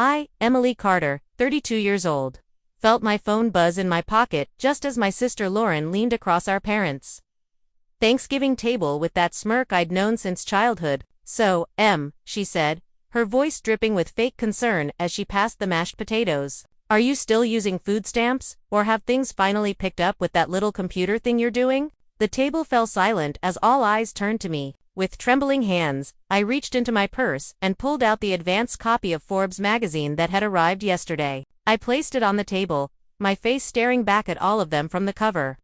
I, Emily Carter, 32 years old, felt my phone buzz in my pocket just as my sister Lauren leaned across our parents' Thanksgiving table with that smirk I'd known since childhood. "So, she said, her voice dripping with fake concern as she passed the mashed potatoes. "Are you still using food stamps, or have things finally picked up with that little computer thing you're doing?" The table fell silent as all eyes turned to me. With trembling hands, I reached into my purse and pulled out the advance copy of Forbes magazine that had arrived yesterday. I placed it on the table, my face staring back at all of them from the cover.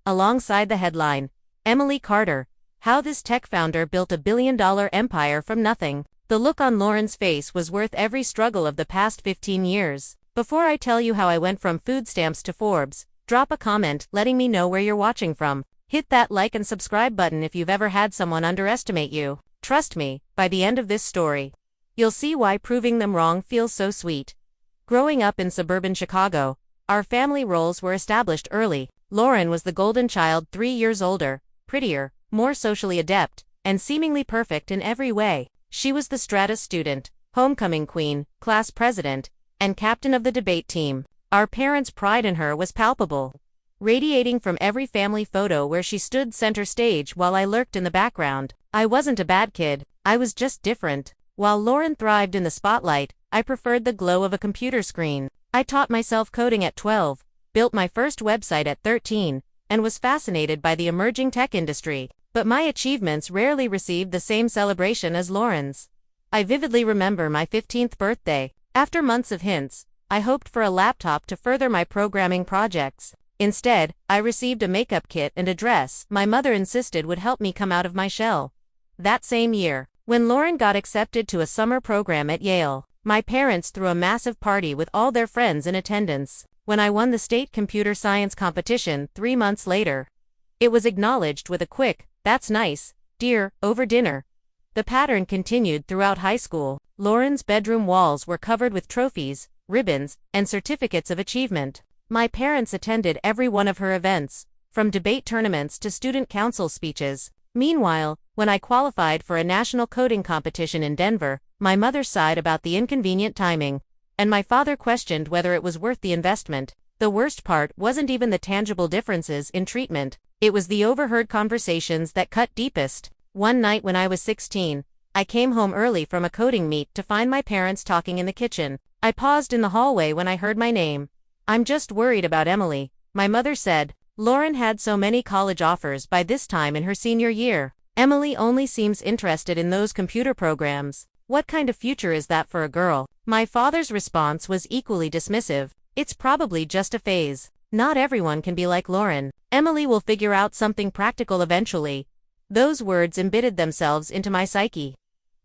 Alongside the headline, "Emily Carter, How This Tech Founder Built a Billion-Dollar Empire from Nothing." The look on Lauren's face was worth every struggle of the past 15 years. Before I tell you how I went from food stamps to Forbes, drop a comment letting me know where you're watching from. Hit that like and subscribe button if you've ever had someone underestimate you. Trust me, by the end of this story, you'll see why proving them wrong feels so sweet. Growing up in suburban Chicago, our family roles were established early. Lauren was the golden child, 3 years older, prettier, more socially adept, and seemingly perfect in every way. She was the Stratus student, homecoming queen, class president, and captain of the debate team. Our parents' pride in her was palpable, radiating from every family photo where she stood center stage while I lurked in the background. I wasn't a bad kid, I was just different. While Lauren thrived in the spotlight, I preferred the glow of a computer screen. I taught myself coding at 12, built my first website at 13, and was fascinated by the emerging tech industry. But my achievements rarely received the same celebration as Lauren's. I vividly remember my 15th birthday. After months of hints, I hoped for a laptop to further my programming projects. Instead, I received a makeup kit and a dress my mother insisted would help me come out of my shell. That same year, when Lauren got accepted to a summer program at Yale, my parents threw a massive party with all their friends in attendance. When I won the state computer science competition 3 months later, it was acknowledged with a quick, "That's nice, dear," over dinner. The pattern continued throughout high school. Lauren's bedroom walls were covered with trophies, ribbons, and certificates of achievement. My parents attended every one of her events, from debate tournaments to student council speeches. Meanwhile, when I qualified for a national coding competition in Denver, my mother sighed about the inconvenient timing, and my father questioned whether it was worth the investment. The worst part wasn't even the tangible differences in treatment, it was the overheard conversations that cut deepest. One night when I was 16, I came home early from a coding meet to find my parents talking in the kitchen. I paused in the hallway when I heard my name. "I'm just worried about Emily," my mother said. Lauren had so many college offers by this time in her senior year. "Emily only seems interested in those computer programs. What kind of future is that for a girl?" My father's response was equally dismissive. "It's probably just a phase. Not everyone can be like Lauren. Emily will figure out something practical eventually." Those words embedded themselves into my psyche.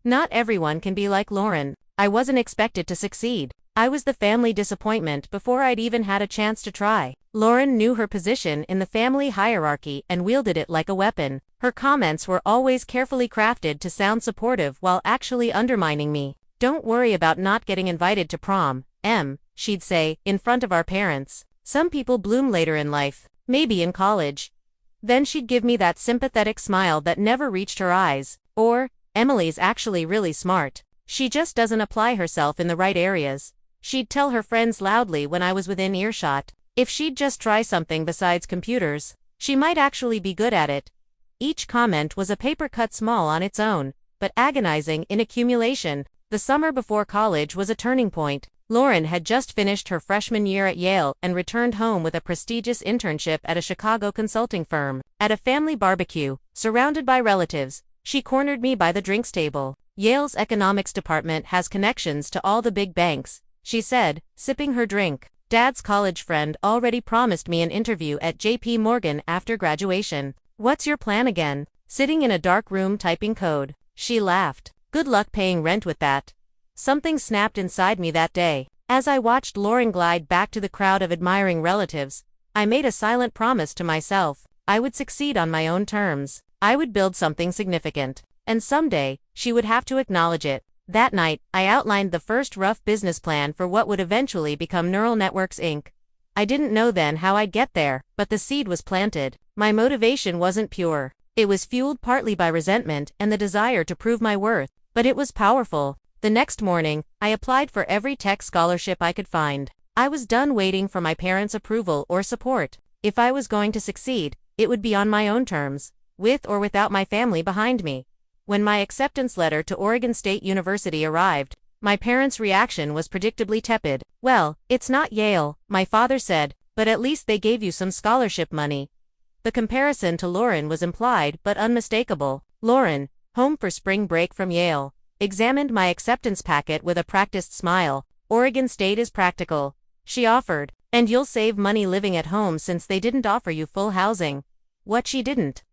Not everyone can be like Lauren. I wasn't expected to succeed. I was the family disappointment before I'd even had a chance to try. Lauren knew her position in the family hierarchy and wielded it like a weapon. Her comments were always carefully crafted to sound supportive while actually undermining me. "Don't worry about not getting invited to prom, she'd say, in front of our parents. "Some people bloom later in life, maybe in college." Then she'd give me that sympathetic smile that never reached her eyes. Or, "Emily's actually really smart. She just doesn't apply herself in the right areas." She'd tell her friends loudly when I was within earshot. If she'd just try something besides computers, she might actually be good at it. Each comment was a paper cut small on its own, but agonizing in accumulation. The summer before college was a turning point. Lauren had just finished her freshman year at Yale and returned home with a prestigious internship at a Chicago consulting firm. At a family barbecue, surrounded by relatives, she cornered me by the drinks table. "Yale's economics department has connections to all the big banks," she said, sipping her drink. "Dad's college friend already promised me an interview at JP Morgan after graduation. What's your plan again?" Sitting in a dark room typing code, she laughed. "Good luck paying rent with that." Something snapped inside me that day. As I watched Lauren glide back to the crowd of admiring relatives, I made a silent promise to myself. I would succeed on my own terms. I would build something significant. And someday, she would have to acknowledge it. That night, I outlined the first rough business plan for what would eventually become Neural Networks Inc. I didn't know then how I'd get there, but the seed was planted. My motivation wasn't pure. It was fueled partly by resentment and the desire to prove my worth. But it was powerful. The next morning, I applied for every tech scholarship I could find. I was done waiting for my parents' approval or support. If I was going to succeed, it would be on my own terms, with or without my family behind me. When my acceptance letter to Oregon State University arrived, my parents' reaction was predictably tepid. "Well, it's not Yale," my father said, "but at least they gave you some scholarship money." The comparison to Lauren was implied but unmistakable. Lauren, home for spring break from Yale, examined my acceptance packet with a practiced smile. "Oregon State is practical," she offered, "and you'll save money living at home since they didn't offer you full housing." What she didn't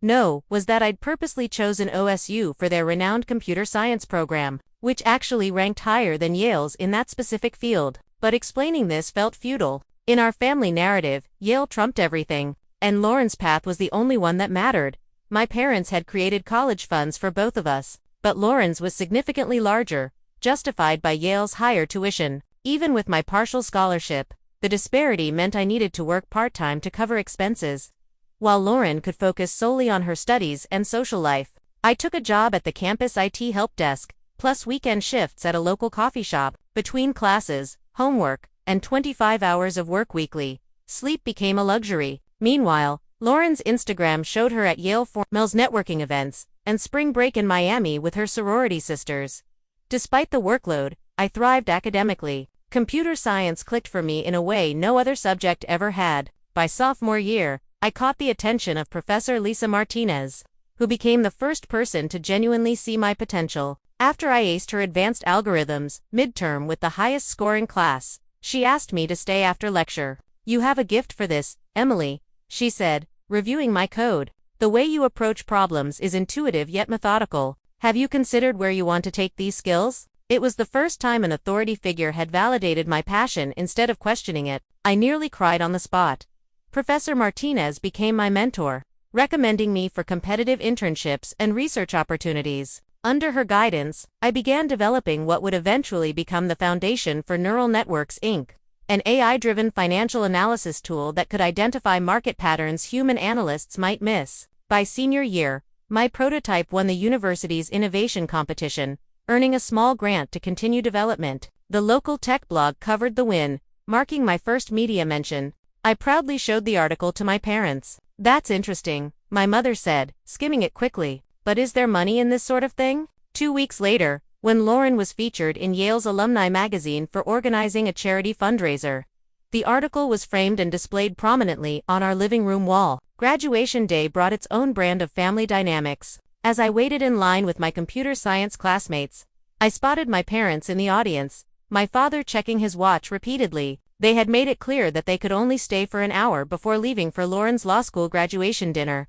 know was that I'd purposely chosen OSU for their renowned computer science program, which actually ranked higher than Yale's in that specific field. But explaining this felt futile. In our family narrative, Yale trumped everything, and Lauren's path was the only one that mattered. My parents had created college funds for both of us, but Lauren's was significantly larger, justified by Yale's higher tuition. Even with my partial scholarship, the disparity meant I needed to work part-time to cover expenses, while Lauren could focus solely on her studies and social life. I took a job at the campus IT help desk, plus weekend shifts at a local coffee shop. Between classes, homework, and 25 hours of work weekly, sleep became a luxury. Meanwhile, Lauren's Instagram showed her at Yale Forbes networking events, and spring break in Miami with her sorority sisters. Despite the workload, I thrived academically. Computer science clicked for me in a way no other subject ever had. By sophomore year, I caught the attention of Professor Lisa Martinez, who became the first person to genuinely see my potential. After I aced her advanced algorithms midterm with the highest scoring class, she asked me to stay after lecture. "You have a gift for this, Emily," she said, reviewing my code. "The way you approach problems is intuitive yet methodical. Have you considered where you want to take these skills?" It was the first time an authority figure had validated my passion instead of questioning it. I nearly cried on the spot. Professor Martinez became my mentor, recommending me for competitive internships and research opportunities. Under her guidance, I began developing what would eventually become the foundation for Neural Networks Inc., an AI-driven financial analysis tool that could identify market patterns human analysts might miss. By senior year, my prototype won the university's innovation competition, earning a small grant to continue development. The local tech blog covered the win, marking my first media mention. I proudly showed the article to my parents. "That's interesting," my mother said, skimming it quickly. "But is there money in this sort of thing?" 2 weeks later, when Lauren was featured in Yale's alumni magazine for organizing a charity fundraiser, the article was framed and displayed prominently on our living room wall. Graduation day brought its own brand of family dynamics. As I waited in line with my computer science classmates, I spotted my parents in the audience, my father checking his watch repeatedly. They had made it clear that they could only stay for an hour before leaving for Lauren's law school graduation dinner,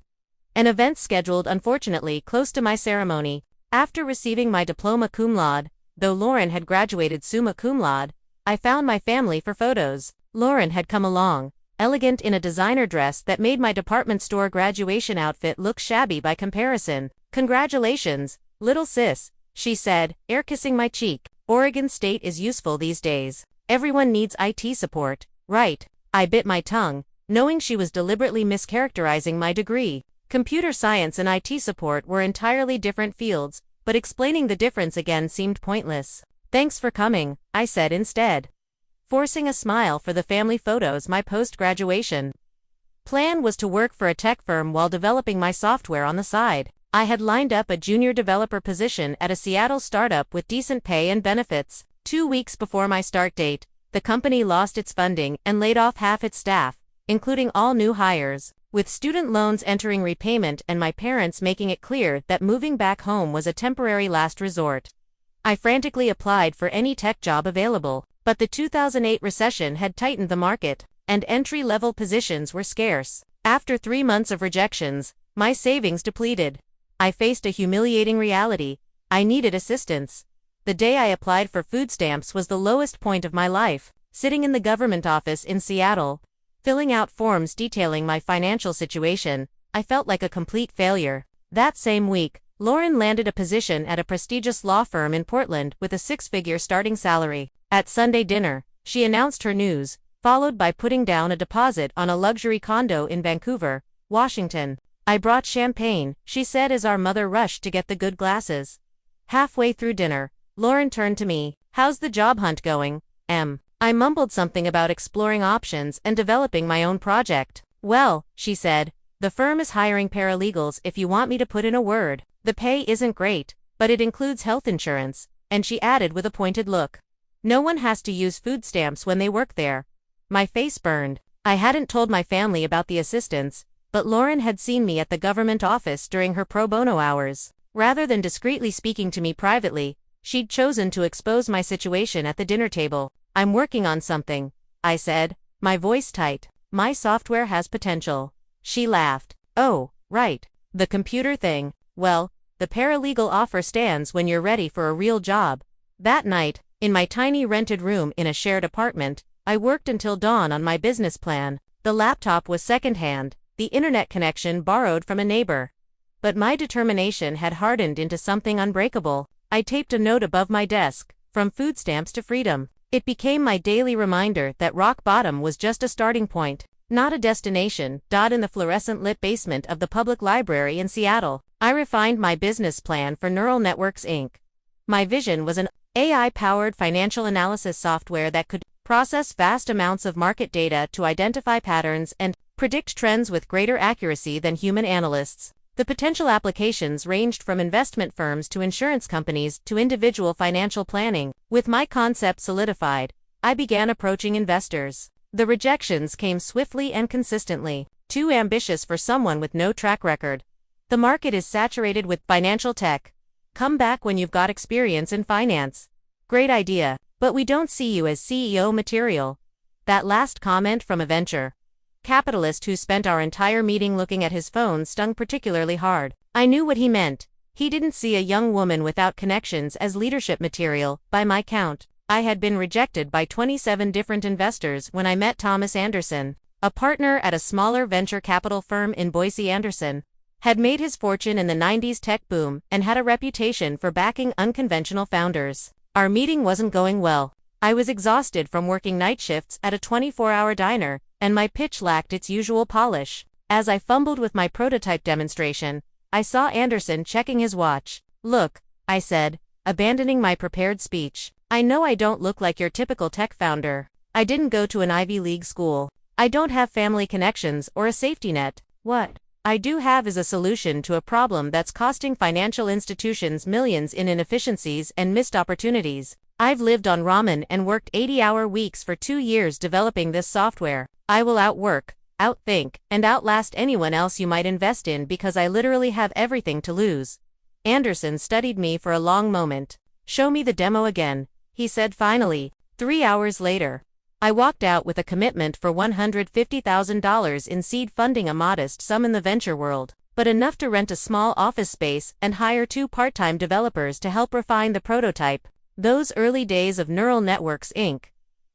an event scheduled unfortunately close to my ceremony. After receiving my diploma cum laude, though Lauren had graduated summa cum laude, I found my family for photos. Lauren had come along, elegant in a designer dress that made my department store graduation outfit look shabby by comparison. "Congratulations, little sis," she said, air-kissing my cheek. "Oregon State is useful these days. Everyone needs IT support, right?" I bit my tongue, knowing she was deliberately mischaracterizing my degree. Computer science and IT support were entirely different fields, but explaining the difference again seemed pointless. "Thanks for coming," I said instead, forcing a smile for the family photos. My post-graduation plan was to work for a tech firm while developing my software on the side. I had lined up a junior developer position at a Seattle startup with decent pay and benefits. 2 weeks before my start date, the company lost its funding and laid off half its staff, including all new hires. With student loans entering repayment and my parents making it clear that moving back home was a temporary last resort, I frantically applied for any tech job available. But the 2008 recession had tightened the market, and entry-level positions were scarce. After 3 months of rejections, my savings depleted. I faced a humiliating reality. I needed assistance. The day I applied for food stamps was the lowest point of my life. Sitting in the government office in Seattle, filling out forms detailing my financial situation, I felt like a complete failure. That same week, Lauren landed a position at a prestigious law firm in Portland with a 6-figure starting salary. At Sunday dinner, she announced her news, followed by putting down a deposit on a luxury condo in Vancouver, Washington. "I brought champagne," she said as our mother rushed to get the good glasses. Halfway through dinner, Lauren turned to me. How's the job hunt going, Em? I mumbled something about exploring options and developing my own project. Well, she said, the firm is hiring paralegals if you want me to put in a word. The pay isn't great, but it includes health insurance, and she added with a pointed look. No one has to use food stamps when they work there. My face burned. I hadn't told my family about the assistance, but Lauren had seen me at the government office during her pro bono hours. Rather than discreetly speaking to me privately, she'd chosen to expose my situation at the dinner table. I'm working on something, I said, my voice tight. My software has potential. She laughed. Oh, right. The computer thing. Well, the paralegal offer stands when you're ready for a real job. That night, in my tiny rented room in a shared apartment, I worked until dawn on my business plan. The laptop was secondhand, the internet connection borrowed from a neighbor. But my determination had hardened into something unbreakable. I taped a note above my desk, from food stamps to freedom. It became my daily reminder that rock bottom was just a starting point, not a destination. In the fluorescent lit basement of the public library in Seattle, I refined my business plan for Neural Networks Inc. My vision was an AI-powered financial analysis software that could process vast amounts of market data to identify patterns and predict trends with greater accuracy than human analysts. The potential applications ranged from investment firms to insurance companies to individual financial planning. With my concept solidified, I began approaching investors. The rejections came swiftly and consistently. Too ambitious for someone with no track record. The market is saturated with financial tech. Come back when you've got experience in finance. Great idea, but we don't see you as CEO material. That last comment from a venture capitalist who spent our entire meeting looking at his phone stung particularly hard. I knew what he meant. He didn't see a young woman without connections as leadership material. By my count, I had been rejected by 27 different investors when I met Thomas Anderson, a partner at a smaller venture capital firm in Boise. Anderson had made his fortune in the 90s tech boom and had a reputation for backing unconventional founders. Our meeting wasn't going well. I was exhausted from working night shifts at a 24-hour diner, and my pitch lacked its usual polish. As I fumbled with my prototype demonstration, I saw Anderson checking his watch. Look, I said, abandoning my prepared speech. I know I don't look like your typical tech founder. I didn't go to an Ivy League school. I don't have family connections or a safety net. What I do have is a solution to a problem that's costing financial institutions millions in inefficiencies and missed opportunities. I've lived on ramen and worked 80-hour weeks for 2 years developing this software. I will outwork, outthink, and outlast anyone else you might invest in because I literally have everything to lose. Anderson studied me for a long moment. Show me the demo again, he said finally. 3 hours later, I walked out with a commitment for $150,000 in seed funding, a modest sum in the venture world, but enough to rent a small office space and hire 2 part-time developers to help refine the prototype. Those early days of Neural Networks Inc.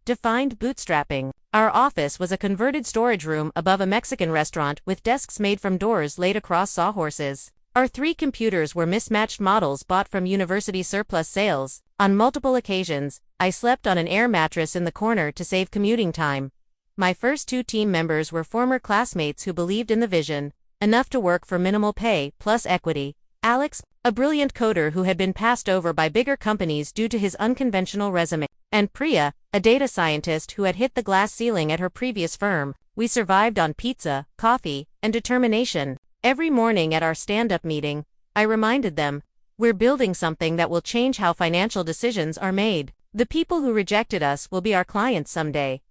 defined bootstrapping. Our office was a converted storage room above a Mexican restaurant with desks made from doors laid across sawhorses. Our 3 computers were mismatched models bought from university surplus sales. On multiple occasions, I slept on an air mattress in the corner to save commuting time. My first 2 team members were former classmates who believed in the vision, enough to work for minimal pay plus equity. Alex, a brilliant coder who had been passed over by bigger companies due to his unconventional resume, and Priya, a data scientist who had hit the glass ceiling at her previous firm. We survived on pizza, coffee, and determination. Every morning at our stand-up meeting, I reminded them, we're building something that will change how financial decisions are made. The people who rejected us will be our clients someday.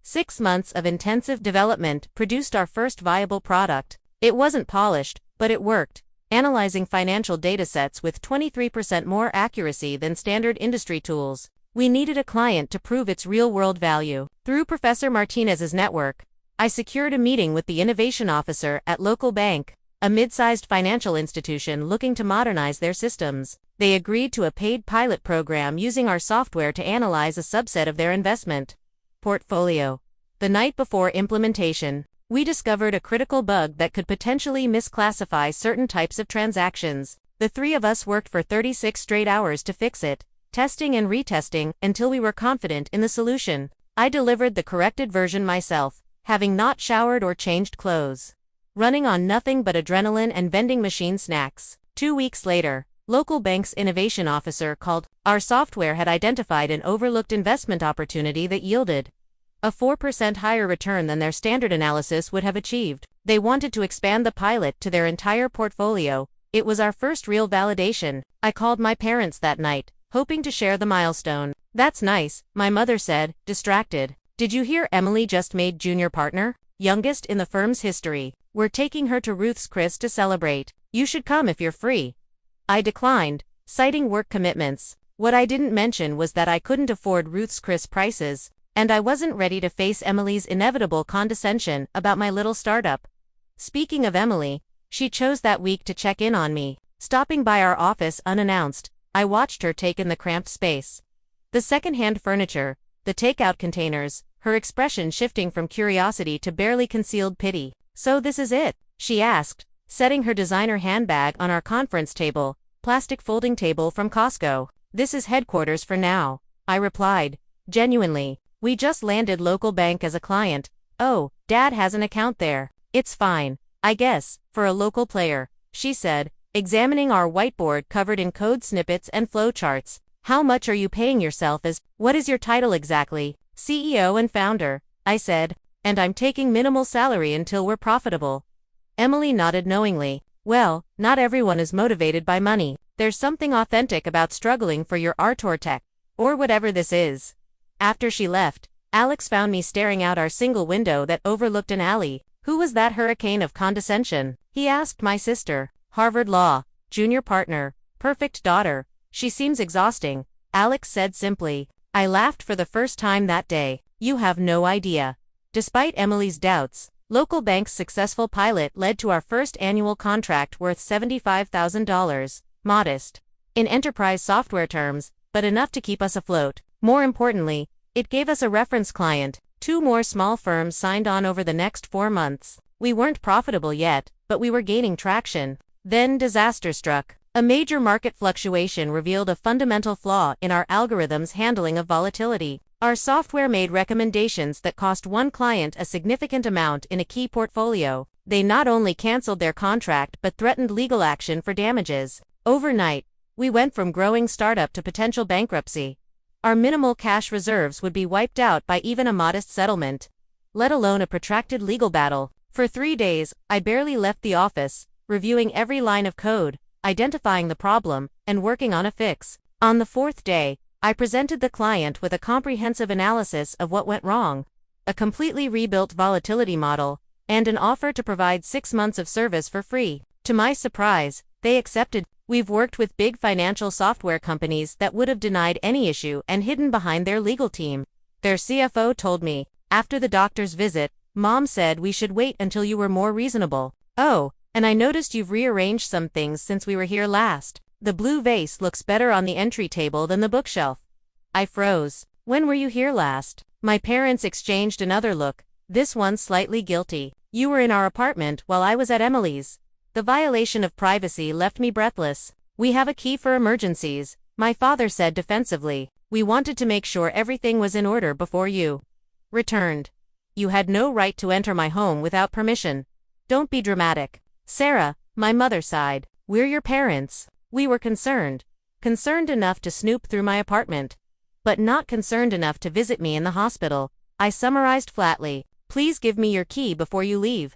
6 months of intensive development produced our first viable product. It wasn't polished, but it worked, analyzing financial datasets with 23% more accuracy than standard industry tools. We needed a client to prove its real-world value. Through Professor Martinez's network, I secured a meeting with the innovation officer at local bank, a mid-sized financial institution looking to modernize their systems. They agreed to a paid pilot program using our software to analyze a subset of their investment portfolio. The night before implementation, we discovered a critical bug that could potentially misclassify certain types of transactions. The 3 of us worked for 36 straight hours to fix it, testing and retesting until we were confident in the solution. I delivered the corrected version myself, having not showered or changed clothes, running on nothing but adrenaline and vending machine snacks. 2 weeks later, Local bank's innovation officer called. Our software had identified an overlooked investment opportunity that yielded a 4% higher return than their standard analysis would have achieved. They wanted to expand the pilot to their entire portfolio. It was our first real validation. I called my parents that night, hoping to share the milestone. That's nice, my mother said, distracted. Did you hear Emily just made junior partner? Youngest in the firm's history. We're taking her to Ruth's Chris to celebrate. You should come if you're free. I declined, citing work commitments. What I didn't mention was that I couldn't afford Ruth's Chris prices, and I wasn't ready to face Emily's inevitable condescension about my little startup. Speaking of Emily, she chose that week to check in on me. Stopping by our office unannounced, I watched her take in the cramped space. The second-hand furniture, the takeout containers, her expression shifting from curiosity to barely concealed pity. So this is it? She asked, setting her designer handbag on our conference table, plastic folding table from Costco. This is headquarters for now, I replied, genuinely. We just landed local bank as a client. Oh, Dad has an account there. It's fine, I guess, for a local player, she said, examining our whiteboard covered in code snippets and flowcharts. How much are you paying yourself as? What is your title exactly? CEO and founder, I said, and I'm taking minimal salary until we're profitable. Emily nodded knowingly. Well, not everyone is motivated by money. There's something authentic about struggling for your art or tech, or whatever this is. After she left, Alex found me staring out our single window that overlooked an alley. Who was that hurricane of condescension? He asked my sister. Harvard Law, junior partner, perfect daughter. She seems exhausting, Alex said simply. I laughed for the first time that day. You have no idea. Despite Emily's doubts, local bank's successful pilot led to our first annual contract worth $75,000. Modest in enterprise software terms, but enough to keep us afloat. More importantly, it gave us a reference client. 2 more small firms signed on over the next 4 months. We weren't profitable yet, but we were gaining traction. Then disaster struck. A major market fluctuation revealed a fundamental flaw in our algorithm's handling of volatility. Our software made recommendations that cost one client a significant amount in a key portfolio. They not only canceled their contract but threatened legal action for damages. Overnight, we went from growing startup to potential bankruptcy. Our minimal cash reserves would be wiped out by even a modest settlement, let alone a protracted legal battle. For 3 days, I barely left the office, reviewing every line of code, identifying the problem, and working on a fix. On the 4th day, I presented the client with a comprehensive analysis of what went wrong, a completely rebuilt volatility model, and an offer to provide 6 months of service for free. To my surprise, they accepted. We've worked with big financial software companies that would have denied any issue and hidden behind their legal team. Their CFO told me, after the doctor's visit, Mom said we should wait until you were more reasonable. Oh, and I noticed you've rearranged some things since we were here last. The blue vase looks better on the entry table than the bookshelf. I froze. When were you here last? My parents exchanged another look, this one slightly guilty. You were in our apartment while I was at Emily's. The violation of privacy left me breathless. We have a key for emergencies, my father said defensively. We wanted to make sure everything was in order before you returned. You had no right to enter my home without permission. Don't be dramatic. Sarah, my mother sighed. We're your parents. We were concerned. Concerned enough to snoop through my apartment, but not concerned enough to visit me in the hospital. I summarized flatly. Please give me your key before you leave.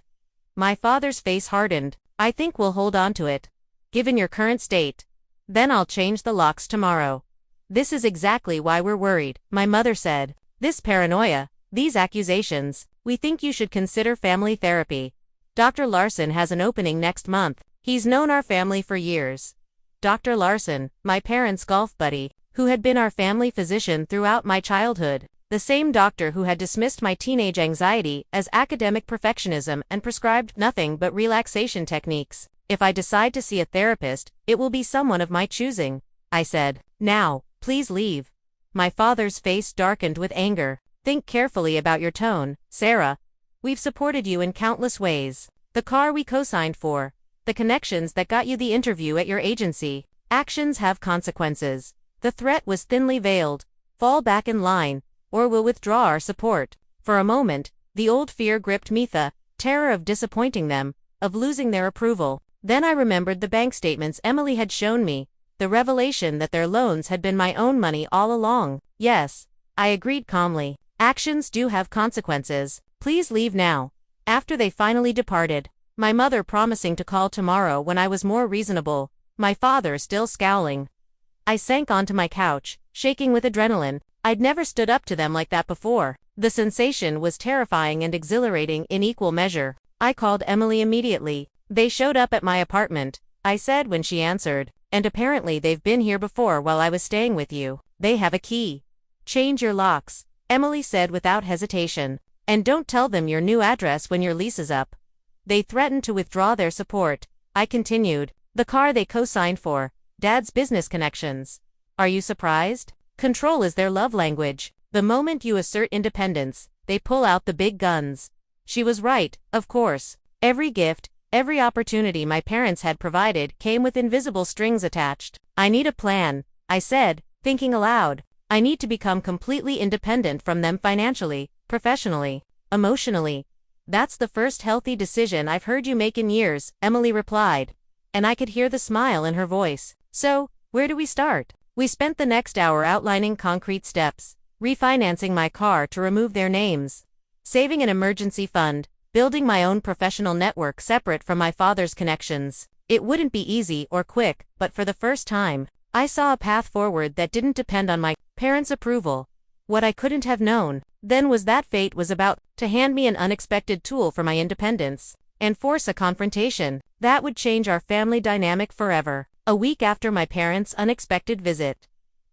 My father's face hardened. I think we'll hold on to it, given your current state. Then I'll change the locks tomorrow. This is exactly why we're worried, my mother said. This paranoia, these accusations. We think you should consider family therapy. Dr. Larson has an opening next month. He's known our family for years. Dr. Larson, my parents' golf buddy, who had been our family physician throughout my childhood. The same doctor who had dismissed my teenage anxiety as academic perfectionism and prescribed nothing but relaxation techniques. If I decide to see a therapist, it will be someone of my choosing, I said. Now, please leave. My father's face darkened with anger. Think carefully about your tone, Sarah. We've supported you in countless ways. The car we co-signed for, the connections that got you the interview at your agency. Actions have consequences. The threat was thinly veiled. Fall back in line, or we'll withdraw our support. For a moment, the old fear gripped me, the terror of disappointing them, of losing their approval. Then I remembered the bank statements Emily had shown me, the revelation that their loans had been my own money all along. Yes, I agreed calmly. Actions do have consequences. Please leave now. After they finally departed, my mother promising to call tomorrow when I was more reasonable, my father still scowling. I sank onto my couch, shaking with adrenaline. I'd never stood up to them like that before. The sensation was terrifying and exhilarating in equal measure. I called Emily immediately. They showed up at my apartment, I said when she answered, and apparently they've been here before while I was staying with you. They have a key. Change your locks, Emily said without hesitation. And don't tell them your new address when your lease is up. They threatened to withdraw their support, I continued. The car they co-signed for, Dad's business connections. Are you surprised? Control is their love language. The moment you assert independence, they pull out the big guns. She was right, of course. Every gift, every opportunity my parents had provided came with invisible strings attached. I need a plan, I said, thinking aloud. I need to become completely independent from them financially, professionally, emotionally. That's the first healthy decision I've heard you make in years, Emily replied. And I could hear the smile in her voice. So, where do we start? We spent the next hour outlining concrete steps, refinancing my car to remove their names, saving an emergency fund, building my own professional network separate from my father's connections. It wouldn't be easy or quick, but for the first time, I saw a path forward that didn't depend on my parents' approval. What I couldn't have known then was that fate was about to hand me an unexpected tool for my independence and force a confrontation that would change our family dynamic forever. A week after my parents' unexpected visit,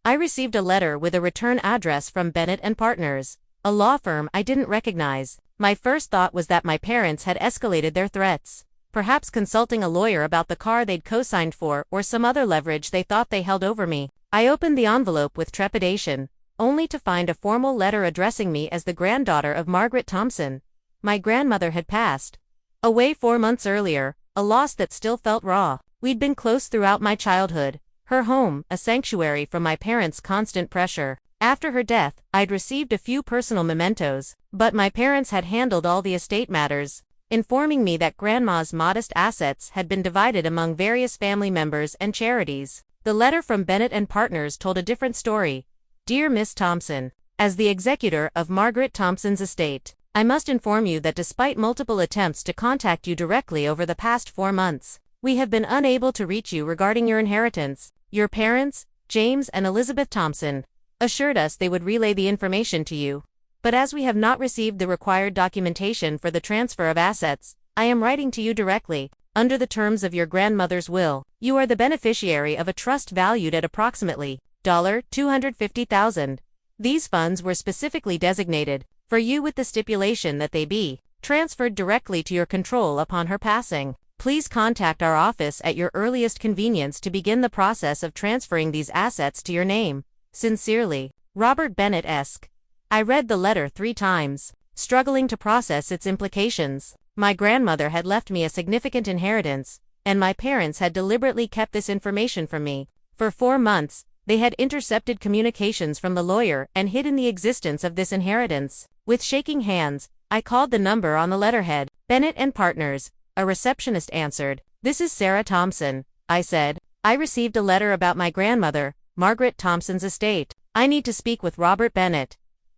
I received a letter with a return address from Bennett and Partners, a law firm I didn't recognize. My first thought was that my parents had escalated their threats, perhaps consulting a lawyer about the car they'd co-signed for or some other leverage they thought they held over me. I opened the envelope with trepidation, only to find a formal letter addressing me as the granddaughter of Margaret Thompson. My grandmother had passed away 4 months earlier, a loss that still felt raw. We'd been close throughout my childhood, her home, a sanctuary from my parents' constant pressure. After her death, I'd received a few personal mementos, but my parents had handled all the estate matters, informing me that Grandma's modest assets had been divided among various family members and charities. The letter from Bennett and Partners told a different story. Dear Miss Thompson, as the executor of Margaret Thompson's estate, I must inform you that despite multiple attempts to contact you directly over the past 4 months, we have been unable to reach you regarding your inheritance. Your parents, James and Elizabeth Thompson, assured us they would relay the information to you. But as we have not received the required documentation for the transfer of assets, I am writing to you directly. Under the terms of your grandmother's will, you are the beneficiary of a trust valued at approximately $250,000. These funds were specifically designated for you with the stipulation that they be transferred directly to your control upon her passing. Please contact our office at your earliest convenience to begin the process of transferring these assets to your name. Sincerely, Robert Bennett-esque. I read the letter 3 times, struggling to process its implications. My grandmother had left me a significant inheritance, and my parents had deliberately kept this information from me. For 4 months, they had intercepted communications from the lawyer and hidden the existence of this inheritance. With shaking hands, I called the number on the letterhead. Bennett and Partners. A receptionist answered. This is Sarah Thompson, I said. I received a letter about my grandmother, Margaret Thompson's estate. I need to speak with Robert Bennett.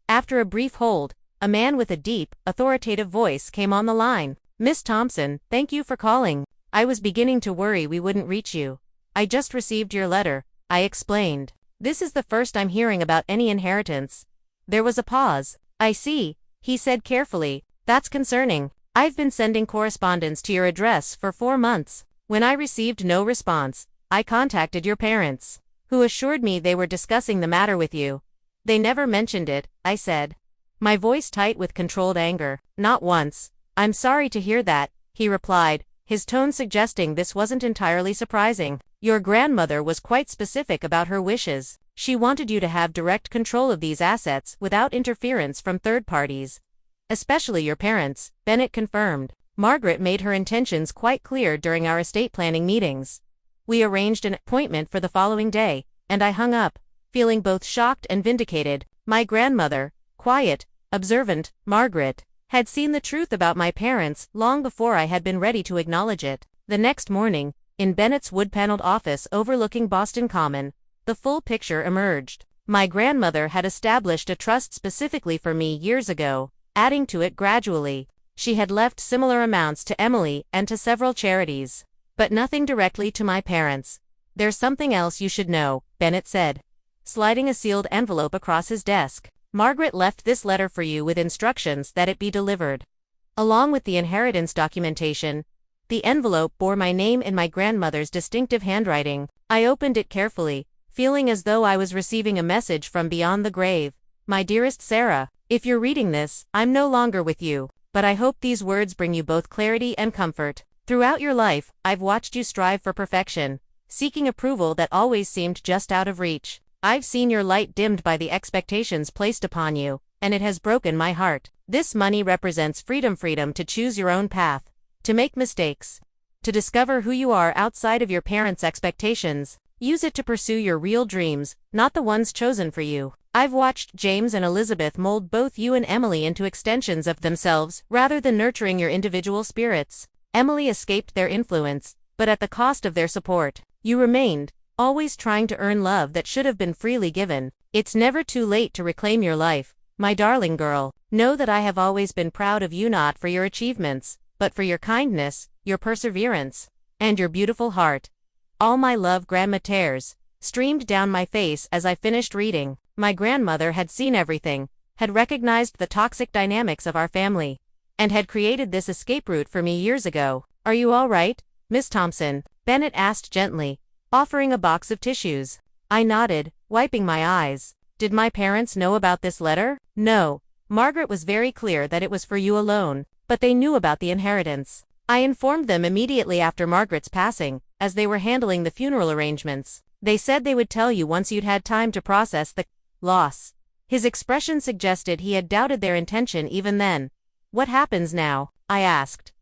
After a brief hold, a man with a deep, authoritative voice came on the line. Miss Thompson, thank you for calling. I was beginning to worry we wouldn't reach you. I just received your letter, I explained. This is the first I'm hearing about any inheritance. There was a pause. I see, he said carefully. That's concerning. I've been sending correspondence to your address for 4 months. When I received no response, I contacted your parents, who assured me they were discussing the matter with you. They never mentioned it, I said, my voice tight with controlled anger. Not once. I'm sorry to hear that, he replied, his tone suggesting this wasn't entirely surprising. Your grandmother was quite specific about her wishes. She wanted you to have direct control of these assets without interference from third parties. Especially your parents, Bennett confirmed. Margaret made her intentions quite clear during our estate planning meetings. We arranged an appointment for the following day, and I hung up, feeling both shocked and vindicated. My grandmother, quiet, observant, Margaret, had seen the truth about my parents long before I had been ready to acknowledge it. The next morning, In Bennett's wood-paneled office overlooking Boston Common, the full picture emerged. My grandmother had established a trust specifically for me years ago, adding to it gradually. She had left similar amounts to Emily and to several charities, but nothing directly to my parents. There's something else you should know, Bennett said, sliding a sealed envelope across his desk. Margaret left this letter for you with instructions that it be delivered. Along with the inheritance documentation, the envelope bore my name in my grandmother's distinctive handwriting. I opened it carefully, feeling as though I was receiving a message from beyond the grave. My dearest Sarah, if you're reading this, I'm no longer with you, but I hope these words bring you both clarity and comfort. Throughout your life, I've watched you strive for perfection, seeking approval that always seemed just out of reach. I've seen your light dimmed by the expectations placed upon you, and it has broken my heart. This money represents freedom to choose your own path, to make mistakes, to discover who you are outside of your parents' expectations. Use it to pursue your real dreams, not the ones chosen for you. I've watched James and Elizabeth mold both you and Emily into extensions of themselves, rather than nurturing your individual spirits. Emily escaped their influence, but at the cost of their support. You remained, always trying to earn love that should have been freely given. It's never too late to reclaim your life, my darling girl. Know that I have always been proud of you, not for your achievements, but for your kindness, your perseverance, and your beautiful heart. All my love, Grandma. Tears streamed down my face as I finished reading. My grandmother had seen everything, had recognized the toxic dynamics of our family, and had created this escape route for me years ago. Are you all right, Miss Thompson? Bennett asked gently, offering a box of tissues. I nodded, wiping my eyes. Did my parents know about this letter? No. Margaret was very clear that it was for you alone, but they knew about the inheritance. I informed them immediately after Margaret's passing, as they were handling the funeral arrangements. They said they would tell you once you'd had time to process the loss. His expression suggested he had doubted their intention even then. What happens now? I asked.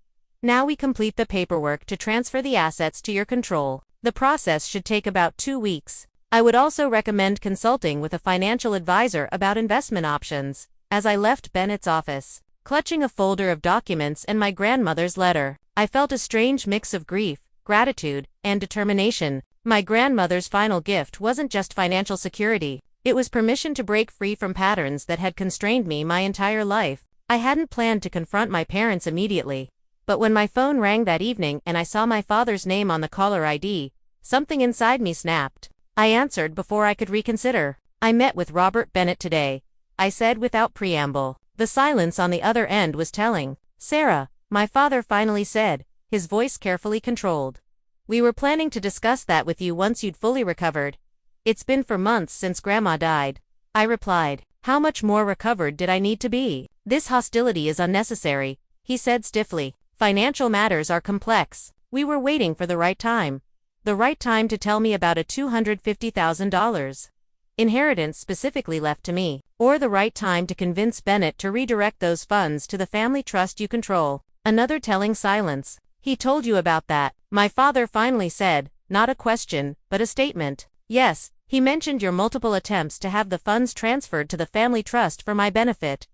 Now we complete the paperwork to transfer the assets to your control. The process should take about 2 weeks. I would also recommend consulting with a financial advisor about investment options. As I left Bennett's office, clutching a folder of documents and my grandmother's letter, I felt a strange mix of grief, gratitude, and determination. My grandmother's final gift wasn't just financial security. It was permission to break free from patterns that had constrained me my entire life. I hadn't planned to confront my parents immediately, but when my phone rang that evening and I saw my father's name on the caller ID, something inside me snapped. I answered before I could reconsider. I met with Robert Bennett today, I said without preamble. The silence on the other end was telling. Sarah, my father finally said, his voice carefully controlled. We were planning to discuss that with you once you'd fully recovered. It's been for months since Grandma died. I replied. How much more recovered did I need to be? This hostility is unnecessary, he said stiffly. Financial matters are complex. We were waiting for the right time. The right time to tell me about a $250,000 inheritance specifically left to me, or the right time to convince Bennett to redirect those funds to the family trust you control. Another telling silence. He told you about that, my father finally said, not a question, but a statement. Yes, he mentioned your multiple attempts to have the funds transferred to the family trust for my benefit.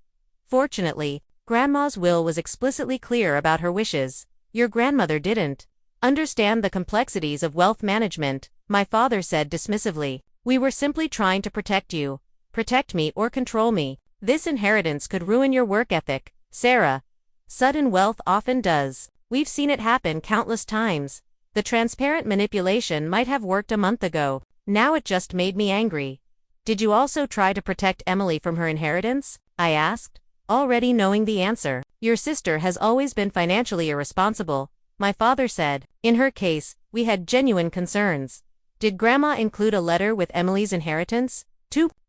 Fortunately, Grandma's will was explicitly clear about her wishes. Your grandmother didn't understand the complexities of wealth management, my father said dismissively. We were simply trying to protect you. Protect me or control me. This inheritance could ruin your work ethic, Sarah. Sudden wealth often does. We've seen it happen countless times. The transparent manipulation might have worked a month ago. Now it just made me angry. Did you also try to protect Emily from her inheritance? I asked, already knowing the answer. Your sister has always been financially irresponsible, my father said. In her case, we had genuine concerns. Did Grandma include a letter with Emily's inheritance?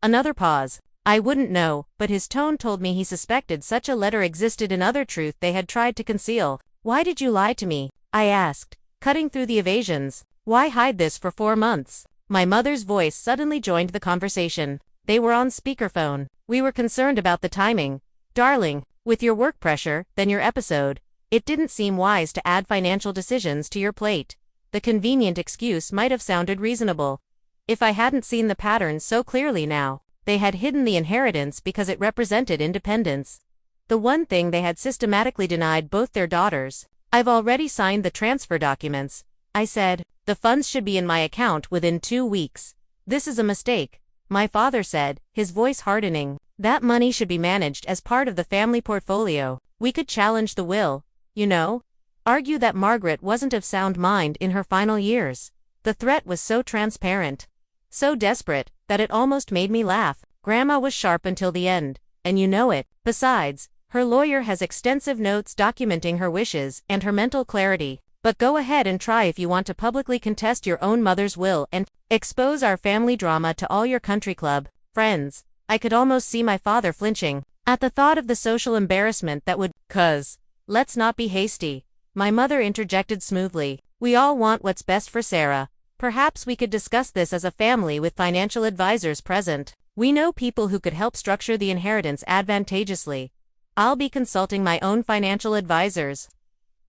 Another pause. I wouldn't know, but his tone told me he suspected such a letter existed in other truth they had tried to conceal. Why did you lie to me? I asked, cutting through the evasions. Why hide this for 4 months? My mother's voice suddenly joined the conversation. They were on speakerphone. We were concerned about the timing. Darling, with your work pressure, then your episode, it didn't seem wise to add financial decisions to your plate. The convenient excuse might have sounded reasonable. If I hadn't seen the pattern so clearly now. They had hidden the inheritance because it represented independence. The one thing they had systematically denied both their daughters. I've already signed the transfer documents, I said. The funds should be in my account within 2 weeks. This is a mistake, my father said, his voice hardening. That money should be managed as part of the family portfolio. We could challenge the will, you know? Argue that Margaret wasn't of sound mind in her final years. The threat was so transparent, so desperate, that it almost made me laugh. Grandma was sharp until the end, and you know it. Besides, her lawyer has extensive notes documenting her wishes and her mental clarity. But go ahead and try if you want to publicly contest your own mother's will and expose our family drama to all your country club friends. I could almost see my father flinching at the thought of the social embarrassment that would, "Cuz, let's not be hasty," my mother interjected smoothly. "We all want what's best for Sarah. Perhaps we could discuss this as a family with financial advisors present. We know people who could help structure the inheritance advantageously. I'll be consulting my own financial advisors."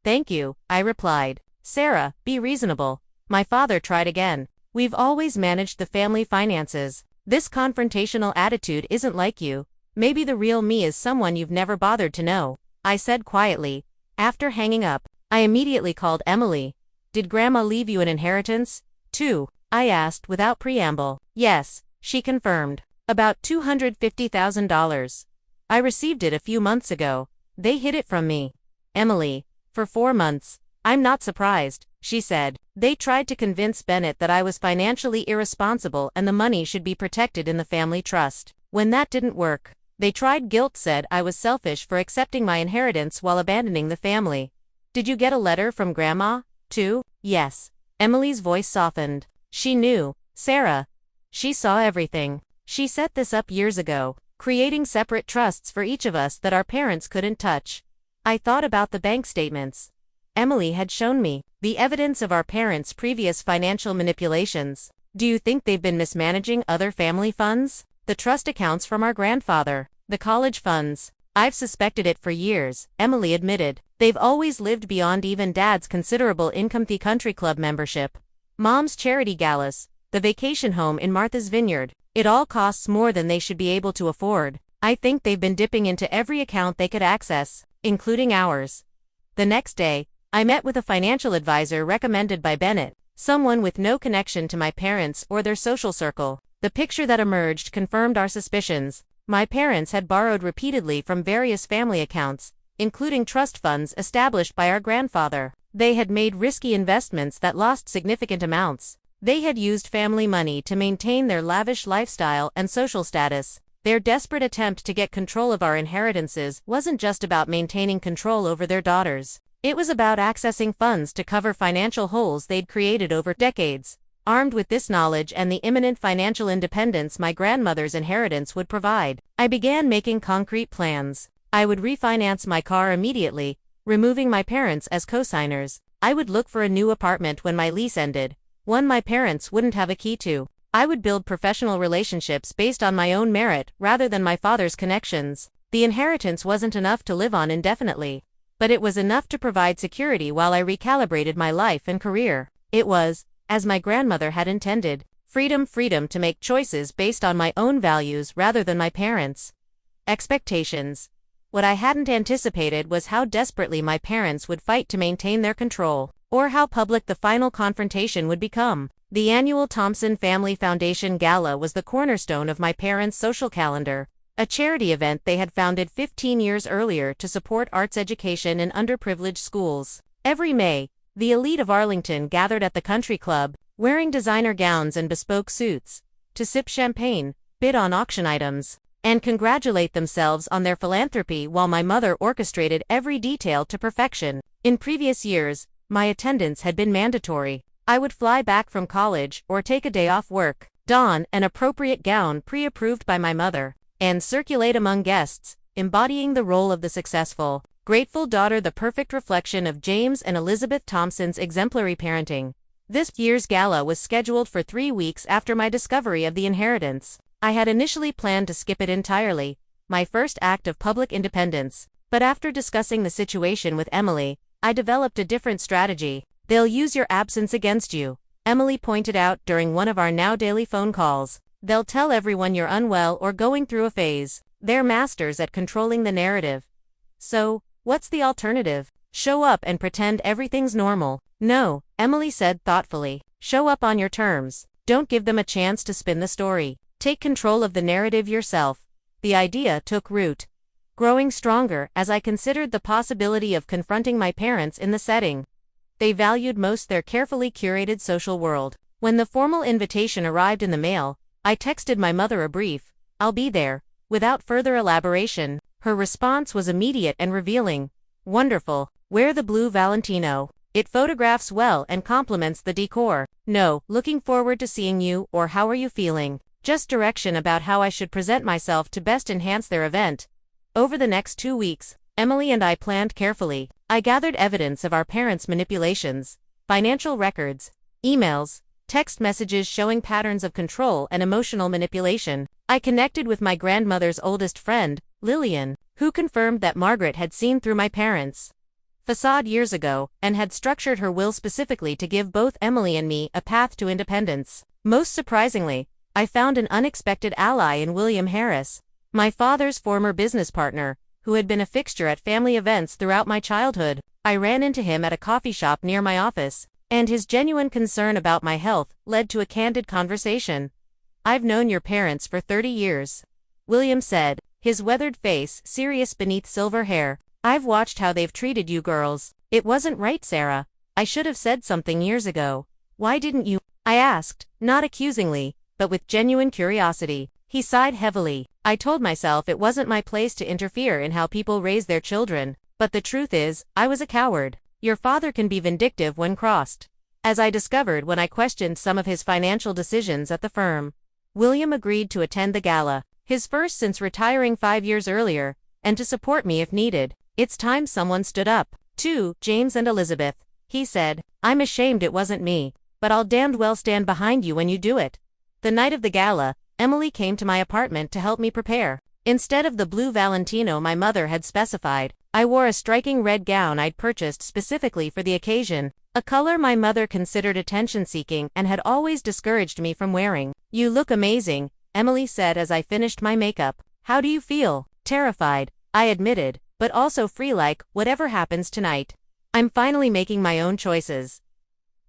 "Thank you," I replied. "Sarah, be reasonable." My father tried again. "We've always managed the family finances. This confrontational attitude isn't like you. Maybe the real me is someone you've never bothered to know," I said quietly. After hanging up, I immediately called Emily. "Did Grandma leave you an inheritance, too?" I asked without preamble. "Yes," she confirmed. "About $250,000. I received it a few months ago. They hid it from me." "Emily, for 4 months. I'm not surprised," she said. "They tried to convince Bennett that I was financially irresponsible and the money should be protected in the family trust. When that didn't work, they tried guilt, said I was selfish for accepting my inheritance while abandoning the family." "Did you get a letter from Grandma, too?" "Yes." Emily's voice softened. "She knew, Sarah. She saw everything. She set this up years ago, creating separate trusts for each of us that our parents couldn't touch." I thought about the bank statements Emily had shown me, the evidence of our parents' previous financial manipulations. "Do you think they've been mismanaging other family funds? The trust accounts from our grandfather, the college funds." "I've suspected it for years," Emily admitted. "They've always lived beyond even Dad's considerable income, the country club membership, Mom's charity galas, the vacation home in Martha's Vineyard. It all costs more than they should be able to afford. I think they've been dipping into every account they could access, including ours." The next day, I met with a financial advisor recommended by Bennett, someone with no connection to my parents or their social circle. The picture that emerged confirmed our suspicions. My parents had borrowed repeatedly from various family accounts, including trust funds established by our grandfather. They had made risky investments that lost significant amounts. They had used family money to maintain their lavish lifestyle and social status. Their desperate attempt to get control of our inheritances wasn't just about maintaining control over their daughters. It was about accessing funds to cover financial holes they'd created over decades. Armed with this knowledge and the imminent financial independence my grandmother's inheritance would provide, I began making concrete plans. I would refinance my car immediately, removing my parents as co-signers. I would look for a new apartment when my lease ended, one my parents wouldn't have a key to. I would build professional relationships based on my own merit rather than my father's connections. The inheritance wasn't enough to live on indefinitely, but it was enough to provide security while I recalibrated my life and career. It was, as my grandmother had intended, freedom to make choices based on my own values rather than my parents' expectations. What I hadn't anticipated was how desperately my parents would fight to maintain their control, or how public the final confrontation would become. The annual Thompson Family Foundation Gala was the cornerstone of my parents' social calendar, a charity event they had founded 15 years earlier to support arts education in underprivileged schools. Every May, the elite of Arlington gathered at the country club, wearing designer gowns and bespoke suits, to sip champagne, bid on auction items, and congratulate themselves on their philanthropy while my mother orchestrated every detail to perfection. In previous years, my attendance had been mandatory. I would fly back from college or take a day off work, don an appropriate gown pre-approved by my mother, and circulate among guests, embodying the role of the successful, grateful daughter, the perfect reflection of James and Elizabeth Thompson's exemplary parenting. This year's gala was scheduled for 3 weeks after my discovery of the inheritance. I had initially planned to skip it entirely, my first act of public independence, but after discussing the situation with Emily, I developed a different strategy. "They'll use your absence against you," Emily pointed out during one of our now daily phone calls. "They'll tell everyone you're unwell or going through a phase. They're masters at controlling the narrative. So, what's the alternative? Show up and pretend everything's normal?" "No," Emily said thoughtfully. Show up on your terms. Don't give them a chance to spin the story. Take control of the narrative yourself. The idea took root, growing stronger as I considered the possibility of confronting my parents in the setting they valued most, their carefully curated social world. When the formal invitation arrived in the mail, I texted my mother a brief, "I'll be there," without further elaboration. Her response was immediate and revealing. Wonderful. Wear the blue Valentino. It photographs well and complements the decor. No, looking forward to seeing you, or how are you feeling? Just direction about how I should present myself to best enhance their event. Over the next 2 weeks, Emily and I planned carefully. I gathered evidence of our parents' manipulations, financial records, emails, text messages showing patterns of control and emotional manipulation. I connected with my grandmother's oldest friend, Lillian, who confirmed that Margaret had seen through my parents' facade years ago and had structured her will specifically to give both Emily and me a path to independence. Most surprisingly, I found an unexpected ally in William Harris, my father's former business partner, who had been a fixture at family events throughout my childhood. I ran into him at a coffee shop near my office, and his genuine concern about my health led to a candid conversation. "I've known your parents for 30 years," William said, his weathered face serious beneath silver hair. "I've watched how they've treated you girls. It wasn't right, Sarah. I should have said something years ago. Why didn't you?" I asked, not accusingly, but with genuine curiosity. He sighed heavily. "I told myself it wasn't my place to interfere in how people raise their children, but the truth is, I was a coward. Your father can be vindictive when crossed, as I discovered when I questioned some of his financial decisions at the firm." William agreed to attend the gala, his first since retiring 5 years earlier, and to support me if needed. "It's time someone stood up. Too, James and Elizabeth," he said. "I'm ashamed it wasn't me, but I'll damned well stand behind you when you do it." The night of the gala, Emily came to my apartment to help me prepare. Instead of the blue Valentino my mother had specified, I wore a striking red gown I'd purchased specifically for the occasion, a color my mother considered attention-seeking and had always discouraged me from wearing. "You look amazing," Emily said as I finished my makeup. "How do you feel?" "Terrified," I admitted, "but also free, like, whatever happens tonight. I'm finally making my own choices."